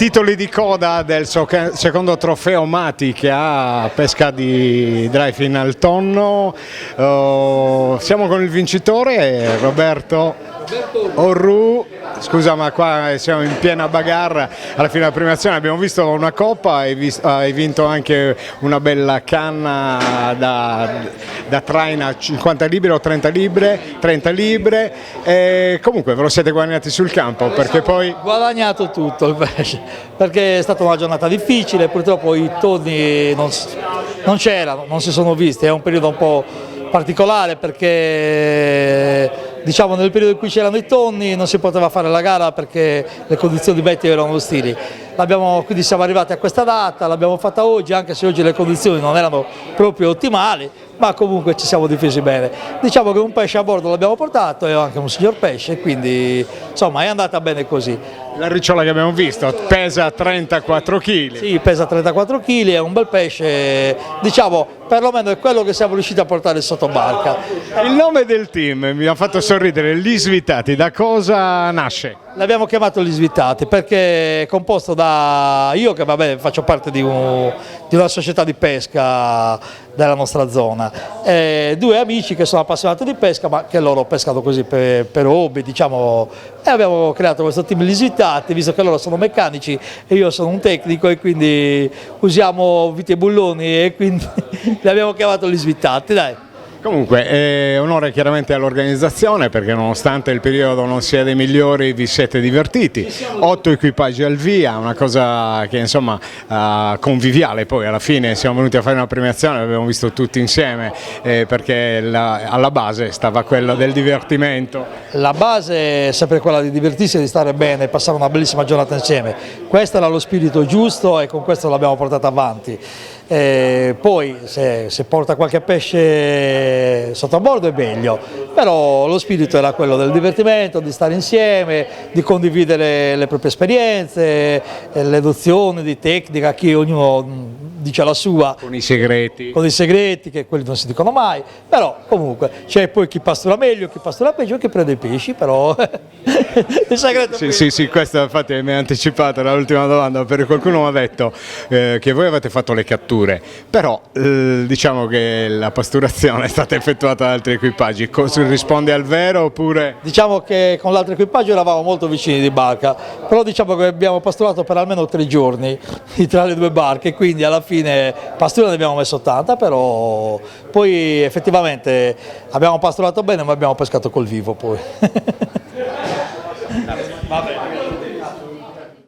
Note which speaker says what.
Speaker 1: titoli di coda del secondo trofeo Mati che ha pesca di dry fin al tonno. Siamo con il vincitore Roberto Orru. Scusa, ma qua siamo in piena bagarre alla fine della premiazione. Abbiamo visto una coppa, hai vinto anche una bella canna da traina 50 libbre o 30 libbre, 30 libbre. E comunque ve lo siete guadagnati sul campo, perché poi
Speaker 2: guadagnato tutto il pesce, perché è stata una giornata difficile, purtroppo i tonni non c'erano, non si sono visti, è un periodo un po' particolare perché diciamo nel periodo in cui c'erano i tonni non si poteva fare la gara perché le condizioni di betting erano ostili. Quindi siamo arrivati a questa data, l'abbiamo fatta oggi, anche se oggi le condizioni non erano proprio ottimali, ma comunque ci siamo difesi bene. Diciamo che un pesce a bordo l'abbiamo portato e anche un signor pesce, quindi insomma è andata bene così.
Speaker 1: la ricciola che abbiamo visto pesa 34 kg.
Speaker 2: Sì, pesa 34 kg, è un bel pesce, diciamo perlomeno è quello che siamo riusciti a portare sotto barca.
Speaker 1: Il nome del team mi ha fatto sorridere, Gli Svitati, da cosa nasce?
Speaker 2: L'abbiamo chiamato Gli Svitati perché è composto da io che vabbè faccio parte di una società di pesca della nostra zona, due amici che sono appassionati di pesca ma che loro pescano così per hobby, diciamo, e abbiamo creato questo team Gli Svitati, visto che loro sono meccanici e io sono un tecnico e quindi usiamo viti e bulloni e quindi li abbiamo chiamato Gli Svitati, dai.
Speaker 1: Comunque onore chiaramente all'organizzazione, perché nonostante il periodo non sia dei migliori vi siete divertiti, 8 equipaggi al via, una cosa che insomma conviviale, poi alla fine siamo venuti a fare una premiazione, l'abbiamo visto tutti insieme perché alla base stava quella del divertimento.
Speaker 2: La base è sempre quella di divertirsi, di stare bene, passare una bellissima giornata insieme, questo era lo spirito giusto e con questo l'abbiamo portato avanti. Poi se porta qualche pesce sotto a bordo è meglio, però lo spirito era quello del divertimento, di stare insieme, di condividere le proprie esperienze, le nozioni di tecnica, che ognuno dice la sua.
Speaker 1: Con i segreti.
Speaker 2: Che quelli non si dicono mai, però comunque c'è poi chi pastura meglio, chi pastura peggio, chi prende i pesci, però il segreto
Speaker 1: sì, questo infatti mi ha anticipato l'ultima domanda, perché qualcuno mi ha detto che voi avete fatto le catture, però diciamo che la pasturazione è stata effettuata da altri equipaggi, risponde al vero oppure?
Speaker 2: Diciamo che con l'altro equipaggio eravamo molto vicini di barca, però diciamo che abbiamo pasturato per almeno 3 giorni tra le due barche, quindi alla fine pastura ne abbiamo messo tanta, però poi effettivamente abbiamo pasturato bene ma abbiamo pescato col vivo poi. Va bene.